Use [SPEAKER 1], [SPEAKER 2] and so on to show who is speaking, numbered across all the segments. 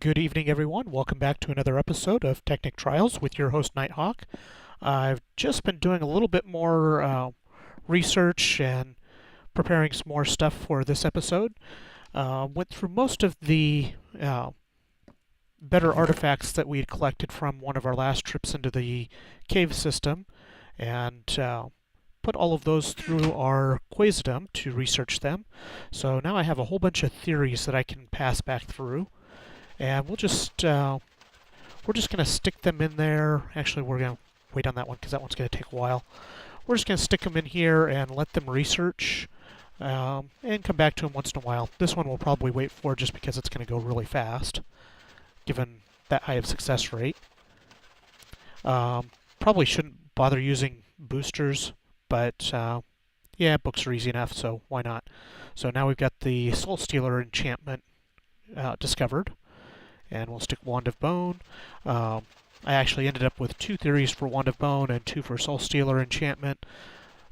[SPEAKER 1] Good evening, everyone. Welcome back to another episode of Technic Trials with your host, Nighthawk. I've just been doing a little bit more research and preparing some more stuff for this episode. Went through most of the better artifacts that we had collected from one of our last trips into the cave system and put all of those through our Quasodom to research them. So now I have a whole bunch of theories that I can pass back through. And we're just going to stick them in there. Actually, we're going to wait on that one because that one's going to take a while. We're just going to stick them in here and let them research and come back to them once in a while. This one we'll probably wait for just because it's going to go really fast, given that high of success rate. Probably shouldn't bother using boosters, but yeah, books are easy enough, so why not? So now we've got the Soul Stealer enchantment discovered. And we'll stick Wand of Bone. I actually ended up with 2 theories for Wand of Bone and 2 for Soul Stealer enchantment.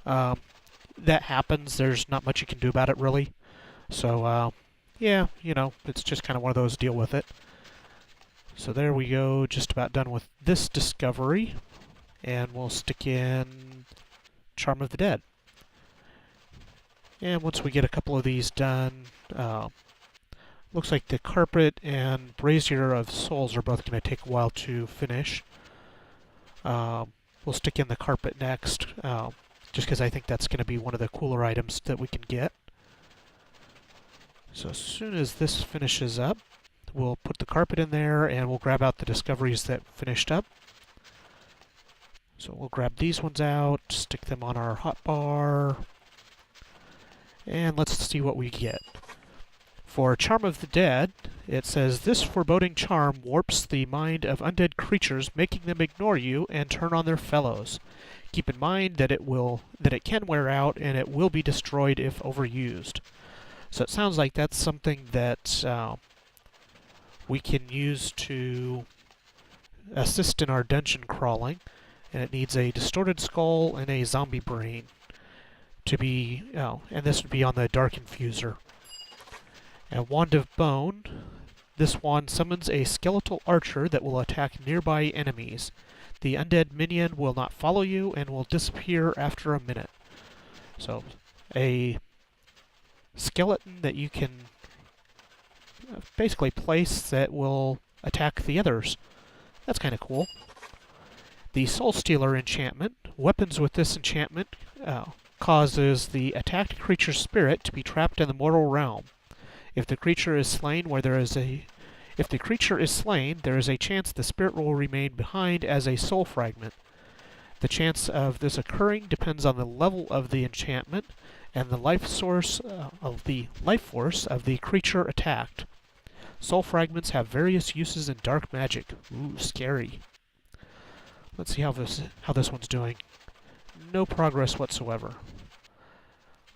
[SPEAKER 1] That happens. There's not much you can do about it, really. So, yeah, it's just kind of one of those, deal with it. So there we go, just about done with this discovery. And we'll stick in Charm of the Dead. And once we get a couple of these done, looks like the Carpet and Brazier of Souls are both going to take a while to finish. We'll stick in the Carpet next, just because I think that's going to be one of the cooler items that we can get. So as soon as this finishes up, we'll put the Carpet in there and we'll grab out the discoveries that finished up. So we'll grab these ones out, stick them on our hotbar, and let's see what we get. For Charm of the Dead, it says, this foreboding charm warps the mind of undead creatures, making them ignore you and turn on their fellows. Keep in mind that it can wear out and it will be destroyed if overused. So it sounds like that's something that we can use to assist in our dungeon crawling, and it needs a distorted skull and a zombie brain to be, and this would be on the Dark Infuser. And Wand of Bone, this wand summons a skeletal archer that will attack nearby enemies. The undead minion will not follow you and will disappear after a minute. So, a skeleton that you can basically place that will attack the others. That's kind of cool. The Soul Stealer enchantment. Weapons with this enchantment causes the attacked creature's spirit to be trapped in the mortal realm. If the creature is slain, there is a chance the spirit will remain behind as a soul fragment. The chance of this occurring depends on the level of the enchantment and the life force of the creature attacked. Soul fragments have various uses in dark magic. Ooh, scary. Let's see how this one's doing. No progress whatsoever.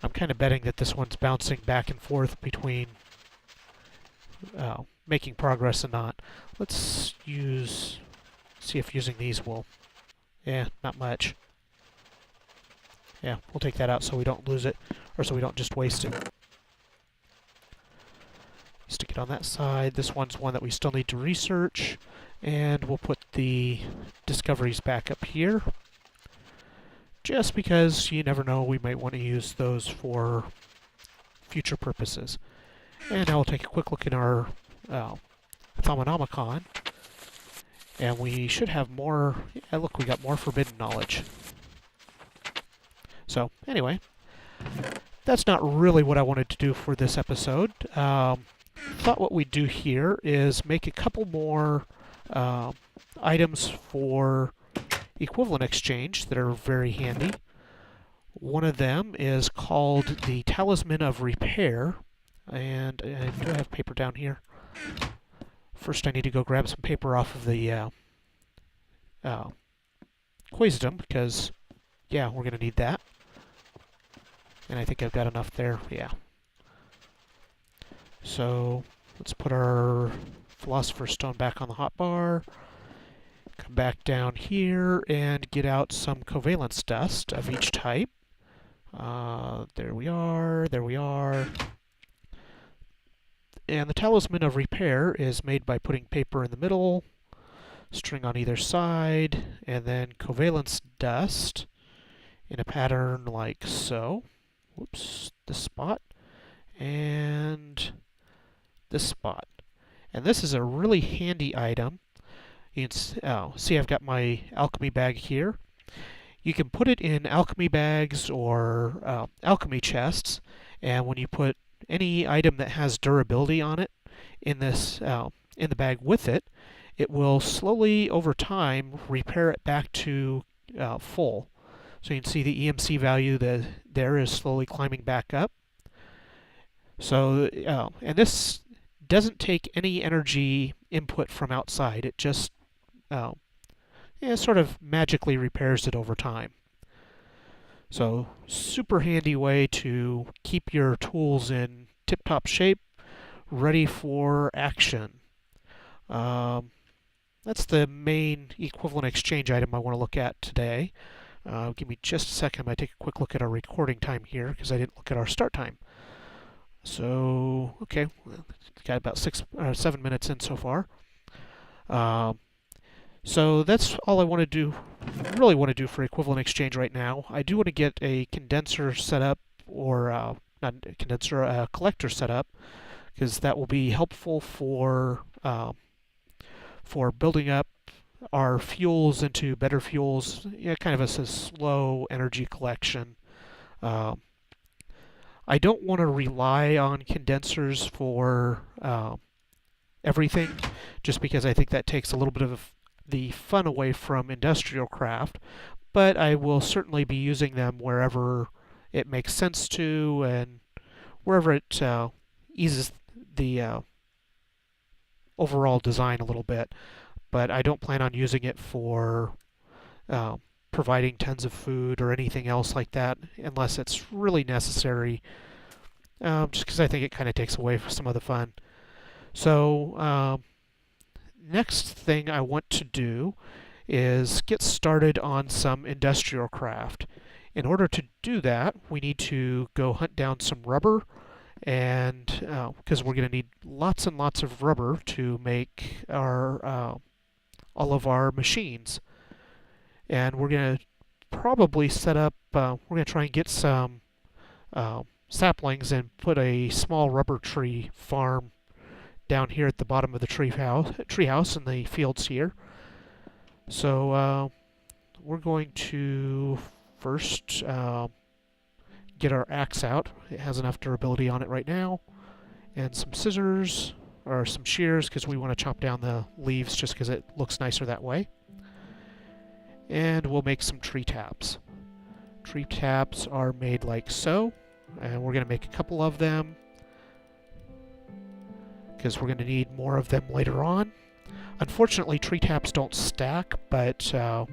[SPEAKER 1] I'm kind of betting that this one's bouncing back and forth between making progress and not. Let's see if using these will... Yeah, not much. Yeah, we'll take that out so we don't lose it, or so we don't just waste it. Stick it on that side. This one's one that we still need to research, and we'll put the discoveries back up here. Just because you never know, we might want to use those for future purposes. And now we'll take a quick look in our Thaumanomicon. And we should have more... Yeah, look, we got more forbidden knowledge. So, anyway, that's not really what I wanted to do for this episode. Thought what we'd do here is make a couple more items for equivalent exchange that are very handy. One of them is called the Talisman of Repair. And do I have paper down here? First I need to go grab some paper off of the Quasodom, because, yeah, we're going to need that. And I think I've got enough there, yeah. So, let's put our Philosopher's Stone back on the hotbar. Come back down here and get out some covalence dust of each type. There we are, there we are. And the talisman of repair is made by putting paper in the middle, string on either side, and then covalence dust in a pattern like so. Whoops, this spot, and this spot. And this is a really handy item. You can see I've got my alchemy bag here. You can put it in alchemy bags or alchemy chests, and when you put any item that has durability on it in the bag with it, it will slowly over time repair it back to full. So you can see the EMC value there is slowly climbing back up. So and this doesn't take any energy input from outside. It just sort of magically repairs it over time. So super handy way to keep your tools in tip-top shape, ready for action. That's the main equivalent exchange item I want to look at today. Give me just a second. I'm going to take a quick look at our recording time here because I didn't look at our start time. So, okay, got about 7 minutes in so far. So that's all I want to do, really want to do for equivalent exchange right now. I do want to get a condenser set up, or not a condenser, a collector set up, because that will be helpful for building up our fuels into better fuels. Kind of a slow energy collection. I don't want to rely on condensers for everything, just because I think that takes a little bit of the fun away from industrial craft, but I will certainly be using them wherever it makes sense to, and wherever it eases the overall design a little bit. But I don't plan on using it for providing tons of food or anything else like that unless it's really necessary, just because I think it kind of takes away from some of the fun. So next thing I want to do is get started on some industrial craft. In order to do that, we need to go hunt down some rubber, and because we're going to need lots and lots of rubber to make our all of our machines. And we're going to probably set up, we're going to try and get some saplings and put a small rubber tree farm down here at the bottom of the tree house in the fields here. So we're going to first get our axe out. It has enough durability on it right now. And some scissors, or some shears, because we want to chop down the leaves just because it looks nicer that way. And we'll make some tree taps. Tree taps are made like so, and we're going to make a couple of them because we're going to need more of them later on. Unfortunately, tree taps don't stack, but now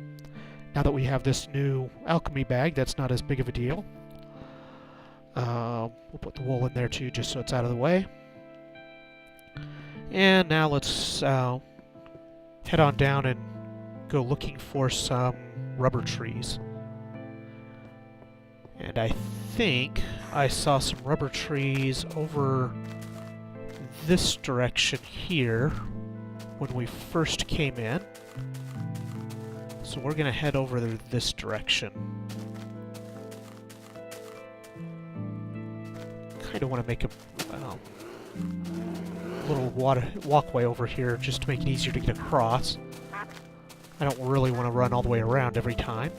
[SPEAKER 1] that we have this new alchemy bag, that's not as big of a deal. We'll put the wool in there too, just so it's out of the way. And now let's head on down and go looking for some rubber trees. And I think I saw some rubber trees over this direction here when we first came in. So we're going to head over this direction. Kind of want to make a little walkway over here just to make it easier to get across. I don't really want to run all the way around every time.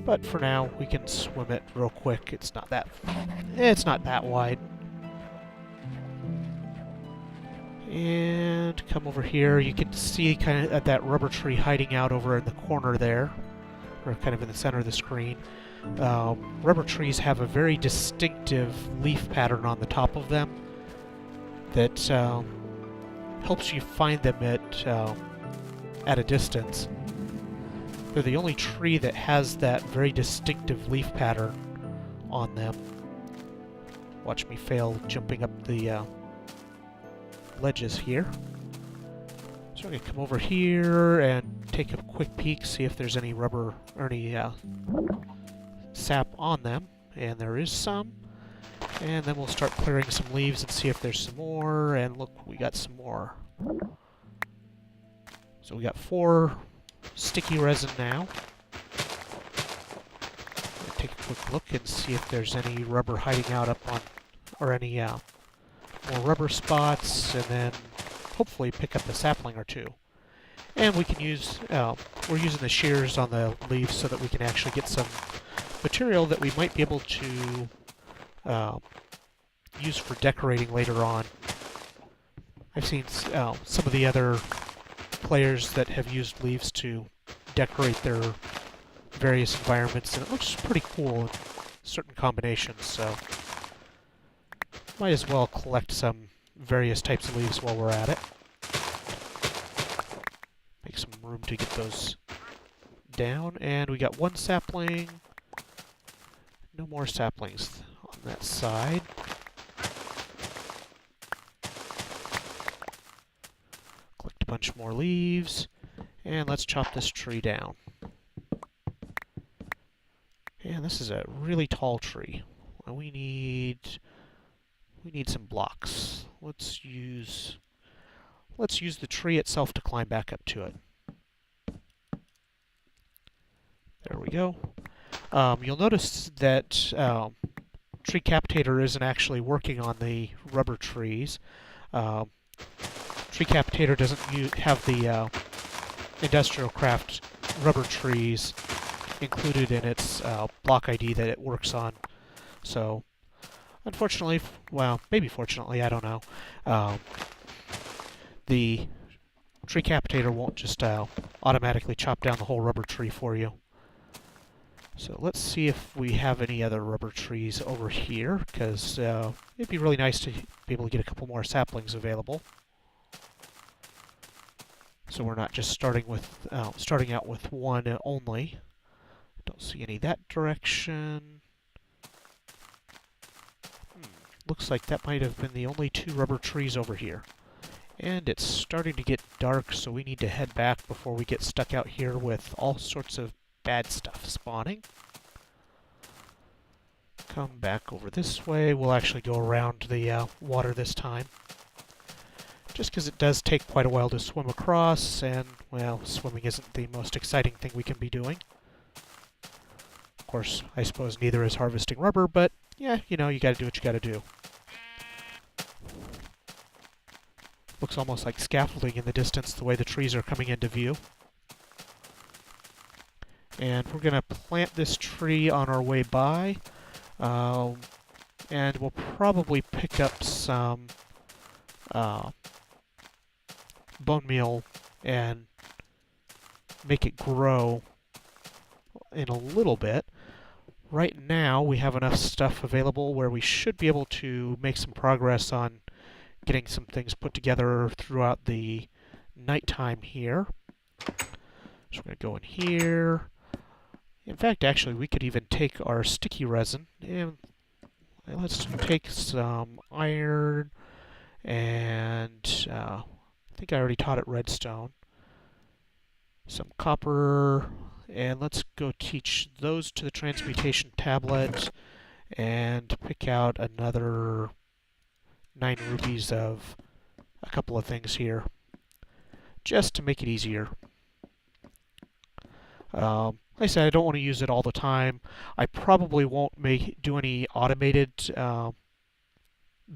[SPEAKER 1] But for now, we can swim it real quick. It's not that wide. And come over here. You can see kind of that rubber tree hiding out over in the corner there, or kind of in the center of the screen. Rubber trees have a very distinctive leaf pattern on the top of them that helps you find them at a distance. They're the only tree that has that very distinctive leaf pattern on them. Watch me fail jumping up the ledges here. So I'm going to come over here and take a quick peek, see if there's any rubber or any sap on them. And there is some. And then we'll start clearing some leaves and see if there's some more. And look, we got some more. So we got 4 sticky resin now. Take a quick look and see if there's any rubber hiding out up on, or any more rubber spots, and then hopefully pick up a sapling or 2. And we can use, we're using the shears on the leaves so that we can actually get some material that we might be able to use for decorating later on. I've seen some of the other players that have used leaves to decorate their various environments, and it looks pretty cool in certain combinations, so might as well collect some various types of leaves while we're at it. Make some room to get those down, and we got 1 sapling. No more saplings on that side. Collect a bunch more leaves, and let's chop this tree down. And this is a really tall tree. We need some blocks. Let's use the tree itself to climb back up to it. There we go. You'll notice that Tree Capitator isn't actually working on the rubber trees. Tree Capitator doesn't have the Industrious rubber trees included in its block ID that it works on. So, unfortunately, well, maybe fortunately, I don't know, the Tree Capitator won't just automatically chop down the whole rubber tree for you. So let's see if we have any other rubber trees over here, because it'd be really nice to be able to get a couple more saplings available. So we're not just starting out with 1 only. Don't see any that direction. Looks like that might have been the only 2 rubber trees over here. And it's starting to get dark, so we need to head back before we get stuck out here with all sorts of bad stuff spawning. Come back over this way. We'll actually go around the water this time, just because it does take quite a while to swim across, and, well, swimming isn't the most exciting thing we can be doing. Of course, I suppose neither is harvesting rubber, but, yeah, you know, you gotta do what you gotta do. Looks almost like scaffolding in the distance, the way the trees are coming into view. And we're going to plant this tree on our way by, and we'll probably pick up some bone meal and make it grow in a little bit. Right now we have enough stuff available where we should be able to make some progress on getting some things put together throughout the nighttime here. So we're going to go in here. In fact, actually, we could even take our sticky resin and let's take some iron and I think I already taught it redstone, some copper, and let's go teach those to the transmutation tablet and pick out another 9 rubies of a couple of things here, just to make it easier. Like I said, I don't want to use it all the time. I probably won't do any automated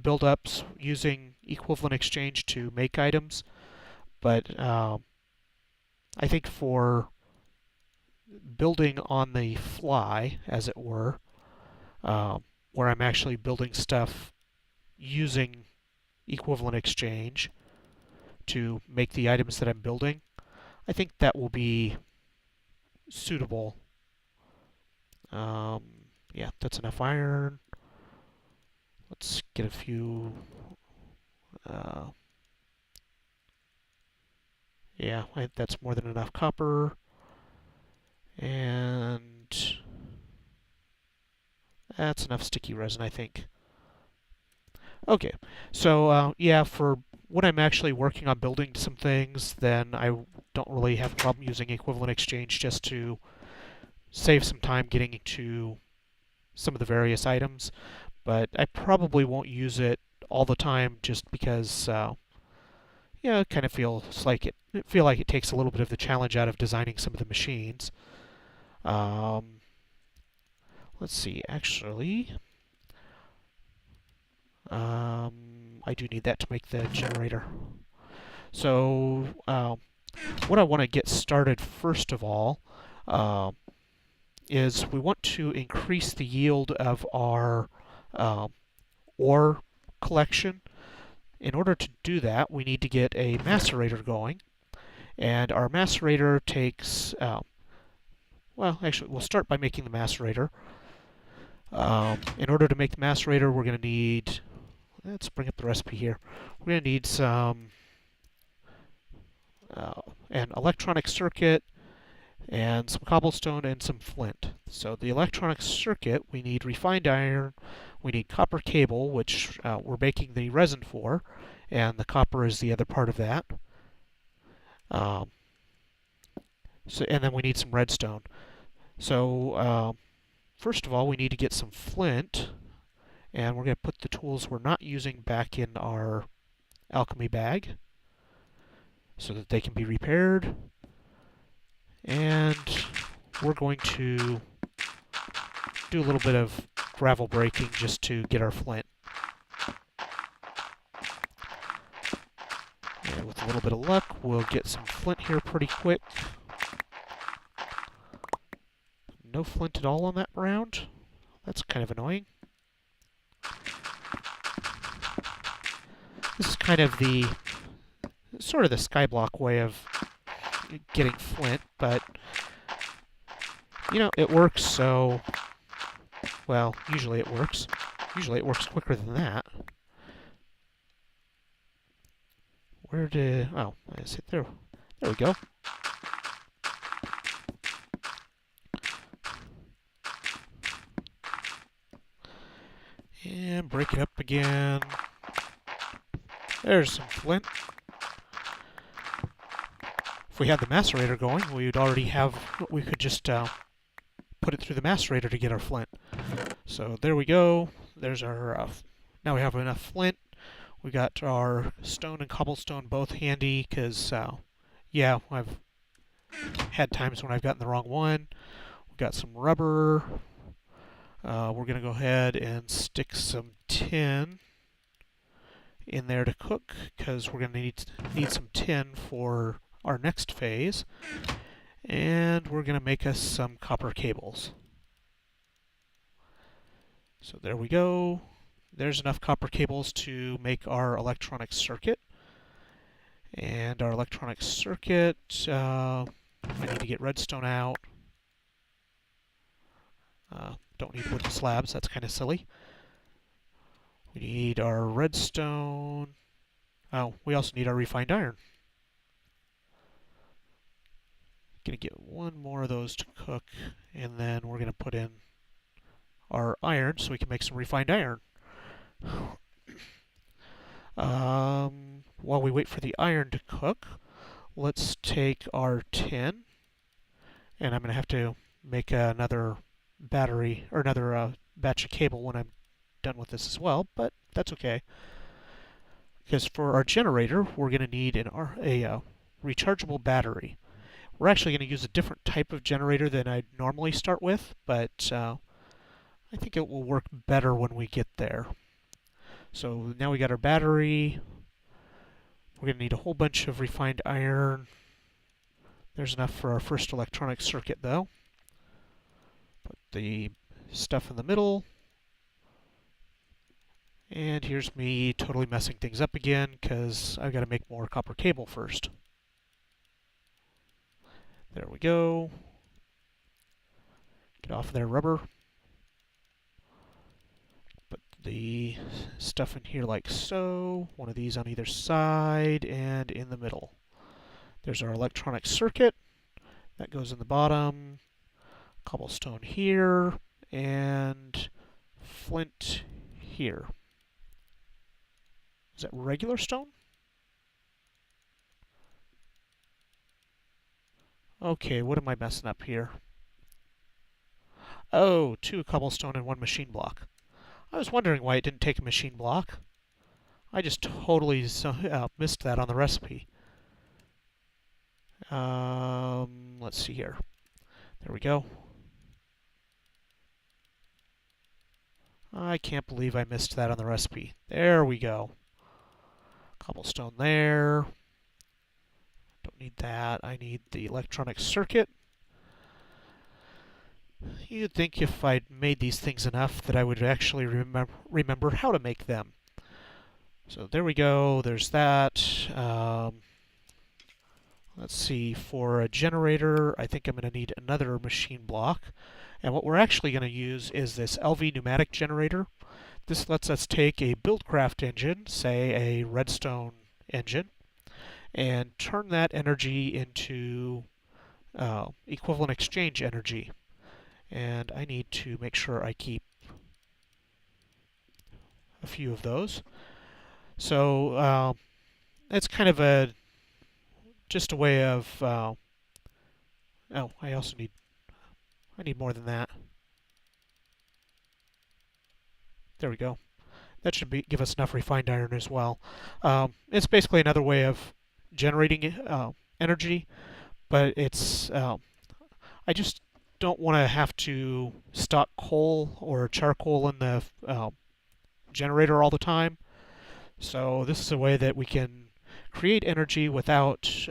[SPEAKER 1] build-ups using equivalent exchange to make items, but I think for building on the fly, as it were, where I'm actually building stuff using equivalent exchange to make the items that I'm building, I think that will be suitable. Yeah, that's enough iron. Let's get a few. Yeah, that's more than enough copper. And that's enough sticky resin, I think. Okay, so yeah, for when I'm actually working on building some things, then I don't really have a problem using equivalent exchange just to save some time getting to some of the various items. but I probably won't use it all the time just because yeah, it kind of feel like it takes a little bit of the challenge out of designing some of the machines. Um, let's see, actually, I do need that to make the generator. So what I want to get started first of all uh, is we want to increase the yield of our uh, ore collection. In order to do that, we need to get a macerator going. And our macerator takes, well, actually, we'll start by making the macerator. In order to make the macerator, we're going to need, let's bring up the recipe here. We're going to need an electronic circuit and some cobblestone and some flint. So the electronic circuit, we need refined iron, we need copper cable, which we're making the resin for, and the copper is the other part of that. And then we need some redstone. So first of all, we need to get some flint, and we're going to put the tools we're not using back in our alchemy bag so that they can be repaired. And we're going to do a little bit of gravel breaking just to get our flint. And with a little bit of luck, we'll get some flint here pretty quick. No flint at all on that round. That's kind of annoying. This is kind of the sort of the skyblock way of getting flint, but you know, it works, so well, usually it works. Usually it works quicker than that. Where did, oh, I see, there we go. And break it up again. There's some flint. If we had the macerator going, we could just put it through the macerator to get our flint. So there we go. There's our, now we have enough flint. We got our stone and cobblestone both handy because, yeah, I've had times when I've gotten the wrong one. We've got some rubber. We're going to go ahead and stick some tin in there to cook because we're going to need some tin for our next phase. And we're going to make us some copper cables. So there we go. There's enough copper cables to make our electronic circuit. And our electronic circuit, I need to get redstone out. Don't need wooden slabs, that's kind of silly. We need our redstone. Oh, we also need our refined iron. Gonna get one more of those to cook, and then we're gonna put in our iron so we can make some refined iron. While we wait for the iron to cook, let's take our tin, and I'm going to have to make another battery, or another batch of cable when I'm done with this as well, but that's okay. Because for our generator, we're going to need a rechargeable battery. We're actually going to use a different type of generator than I'd normally start with, but I think it will work better when we get there. So now we got our battery. We're going to need a whole bunch of refined iron. There's enough for our first electronic circuit, though. Put the stuff in the middle. And here's me totally messing things up again because I've got to make more copper cable first. There we go. Get off there, rubber. Put the stuff in here like so. One of these on either side and in the middle. There's our electronic circuit. That goes in the bottom. Cobblestone here. And flint here. Is that regular stone? Okay, what am I messing up here? Oh, 2 cobblestone and 1 machine block. I was wondering why it didn't take a machine block. I just totally missed that on the recipe. Let's see here. There we go. I can't believe I missed that on the recipe. There we go. Cobblestone there. Don't need that. I need the electronic circuit. You'd think if I'd made these things enough that I would actually remember how to make them. So there we go. There's that. Let's see. For a generator, I think I'm going to need another machine block. And what we're actually going to use is this LV pneumatic generator. This lets us take a Buildcraft engine, say a redstone engine, and turn that energy into equivalent exchange energy. And I need to make sure I keep a few of those. So it's kind of just a way of oh, I need more than that. There we go. That should give us enough refined iron as well. It's basically another way of generating energy, but it's I just don't want to have to stock coal or charcoal in the generator all the time. So this is a way that we can create energy without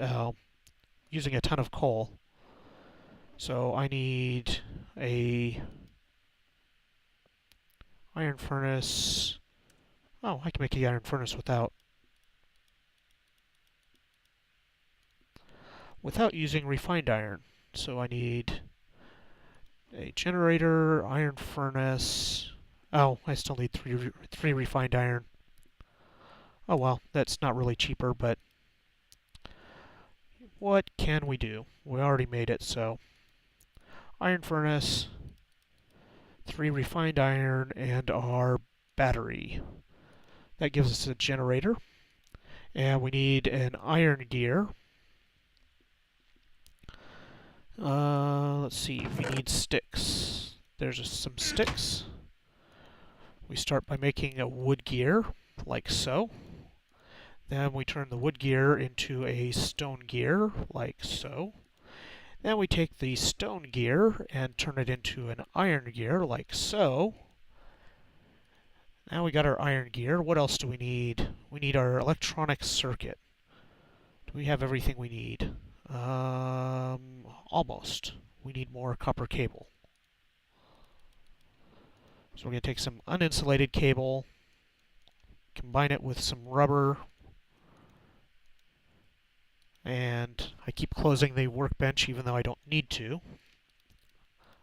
[SPEAKER 1] using a ton of coal. So I need a iron furnace. Oh, I can make the iron furnace without using refined iron. So I need a generator, iron furnace. Oh, I still need three refined iron. Oh well, that's not really cheaper, but what can we do? We already made it, so iron furnace, 3 refined iron, and our battery. That gives us a generator. And we need an iron gear. Let's see, we need sticks. There's some sticks. We start by making a wood gear, like so. Then we turn the wood gear into a stone gear, like so. Then we take the stone gear and turn it into an iron gear, like so. Now we got our iron gear. What else do we need? We need our electronic circuit. Do we have everything we need? Almost. We need more copper cable. So we're going to take some uninsulated cable, combine it with some rubber, and I keep closing the workbench even though I don't need to.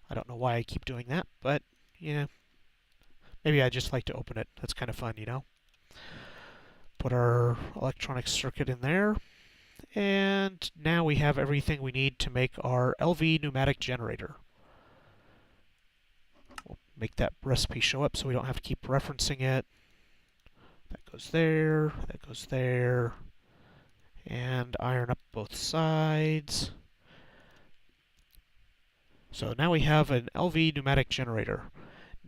[SPEAKER 1] I don't know why I keep doing that, but, yeah, maybe I just like to open it. That's kind of fun, you know. Put our electronic circuit in there, and now we have everything we need to make our LV pneumatic generator. We'll make that recipe show up so we don't have to keep referencing it. That goes there, that goes there, and iron up both sides. So now we have an LV pneumatic generator.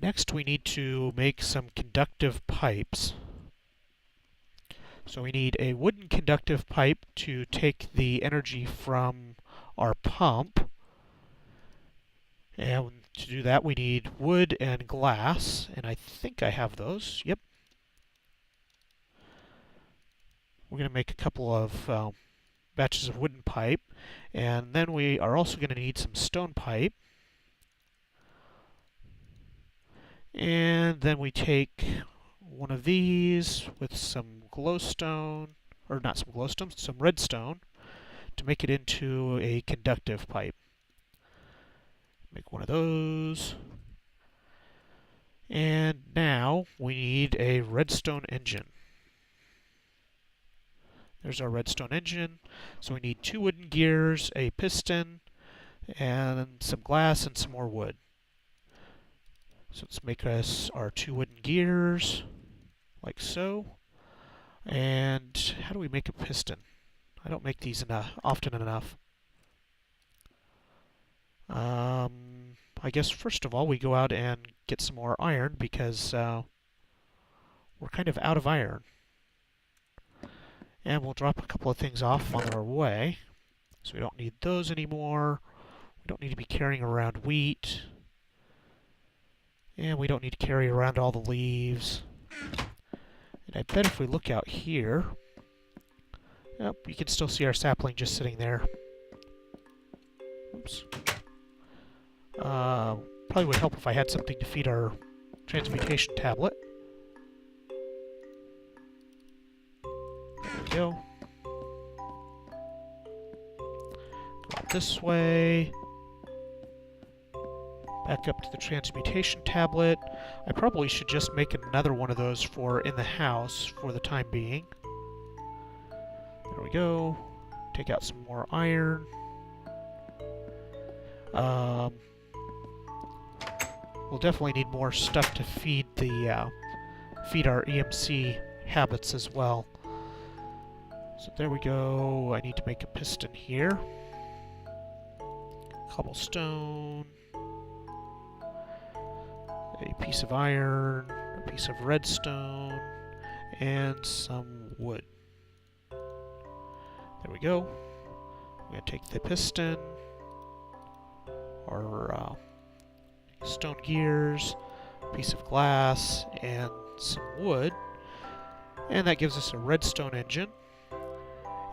[SPEAKER 1] Next we need to make some conductive pipes. So we need a wooden conductive pipe to take the energy from our pump. And to do that we need wood and glass, and I think I have those. Yep. We're going to make a couple of batches of wooden pipe, and then we are also going to need some stone pipe. And then we take one of these with some glowstone, or not some glowstone, some redstone, to make it into a conductive pipe. Make one of those. And now we need a redstone engine. There's our redstone engine. So we need 2 wooden gears, a piston, and some glass and some more wood. So let's make us our 2 wooden gears, like so. And how do we make a piston? I don't make these often enough. I guess first of all we go out and get some more iron because we're kind of out of iron. And we'll drop a couple of things off on our way. So we don't need those anymore. We don't need to be carrying around wheat. And we don't need to carry around all the leaves. And I bet if we look out here, yep, you can still see our sapling just sitting there. Oops. Probably would help if I had something to feed our transmutation tablet. There we go. Go this way. Back up to the transmutation tablet. I probably should just make another one of those for in the house for the time being. There we go. Take out some more iron. We'll definitely need more stuff to feed the feed our EMC habits as well. So there we go. I need to make a piston here. Cobblestone. A piece of iron, a piece of redstone, and some wood. There we go. I'm going to take the piston, our stone gears, a piece of glass, and some wood. And that gives us a redstone engine.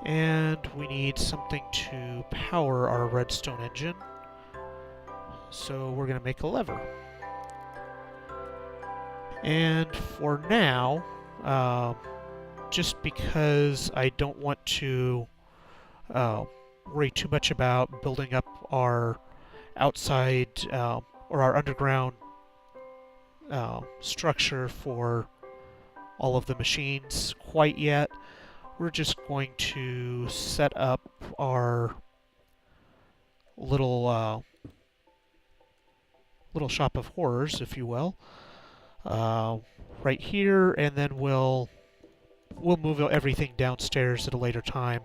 [SPEAKER 1] And we need something to power our redstone engine. So we're going to make a lever. And for now, just because I don't want to worry too much about building up our outside or our underground structure for all of the machines quite yet, we're just going to set up our little shop of horrors, if you will. Right here, and then we'll move everything downstairs at a later time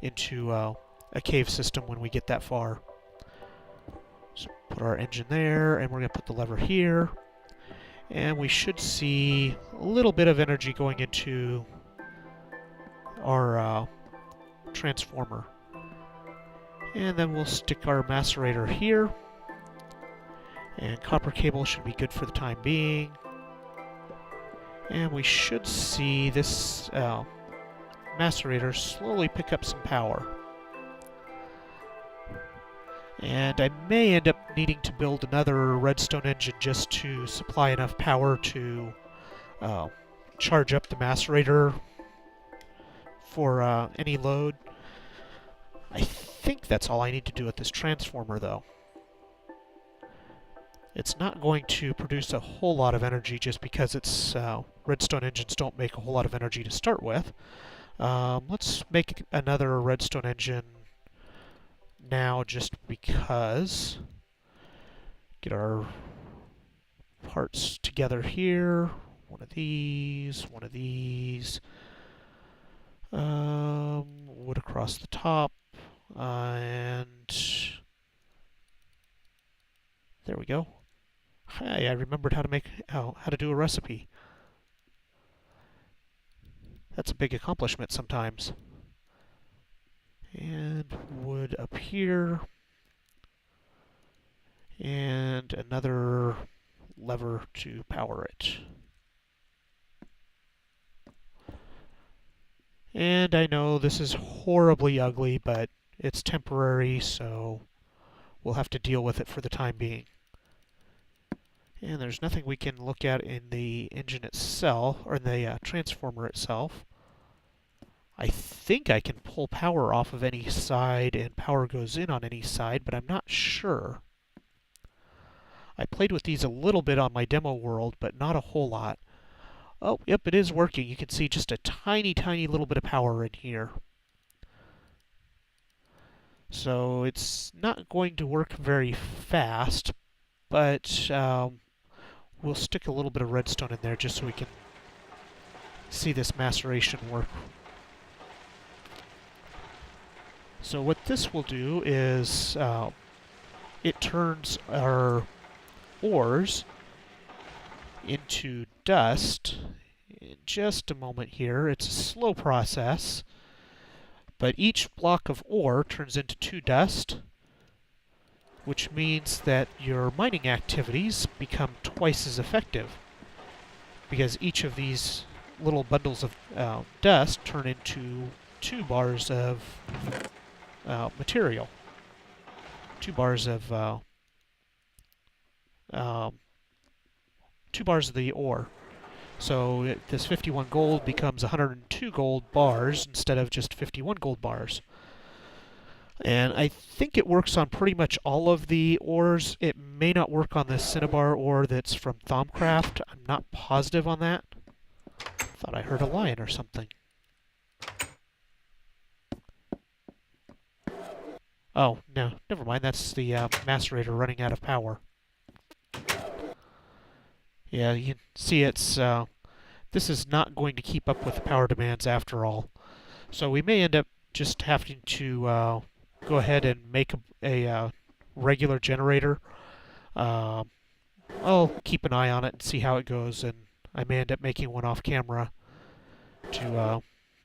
[SPEAKER 1] into a cave system when we get that far. So put our engine there, and we're going to put the lever here, and we should see a little bit of energy going into our transformer. And then we'll stick our macerator here, and copper cable should be good for the time being. And we should see this macerator slowly pick up some power. And I may end up needing to build another redstone engine just to supply enough power to charge up the macerator for any load. I think that's all I need to do with this transformer, though. It's not going to produce a whole lot of energy just because its redstone engines don't make a whole lot of energy to start with. Let's make another redstone engine now just because. Get our parts together here. One of these, one of these. Wood across the top. And there we go. Hey, I remembered how to do a recipe. That's a big accomplishment sometimes. And wood up here. And another lever to power it. And I know this is horribly ugly, but it's temporary, so we'll have to deal with it for the time being. And there's nothing we can look at in the engine itself, or in the transformer itself. I think I can pull power off of any side, and power goes in on any side, but I'm not sure. I played with these a little bit on my demo world, but not a whole lot. Oh, yep, it is working. You can see just a tiny, tiny little bit of power in here. So it's not going to work very fast, but we'll stick a little bit of redstone in there just so we can see this maceration work. So what this will do is it turns our ores into dust, in just a moment here. It's a slow process, but each block of ore turns into 2 dust, which means that your mining activities become twice as effective, because each of these little bundles of dust turn into 2 bars of material, 2 bars of 2 bars of the ore. So this 51 gold becomes 102 gold bars instead of just 51 gold bars. And I think it works on pretty much all of the ores. It may not work on the cinnabar ore that's from Thaumcraft. I'm not positive on that. Thought I heard a lion or something. Oh, no, never mind. That's the macerator running out of power. Yeah, you can see it's this is not going to keep up with the power demands after all. So we may end up just having to go ahead and make a regular generator. I'll keep an eye on it and see how it goes, and I may end up making one off camera to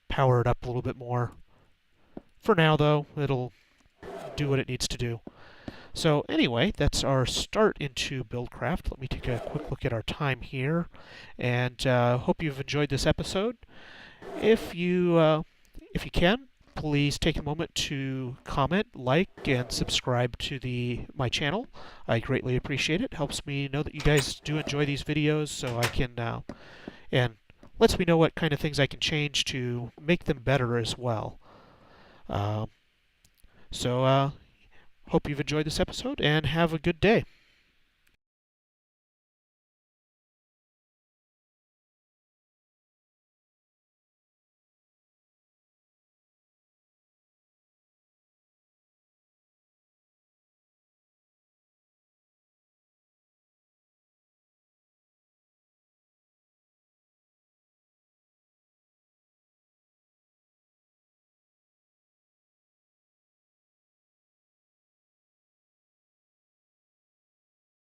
[SPEAKER 1] power it up a little bit more. For now, though, it'll do what it needs to do. So anyway, that's our start into Buildcraft. Let me take a quick look at our time here, and hope you've enjoyed this episode. If you can, please take a moment to comment, like, and subscribe to my channel. I greatly appreciate it. Helps me know that you guys do enjoy these videos, so I can and lets me know what kind of things I can change to make them better as well. So hope you've enjoyed this episode, and have a good day.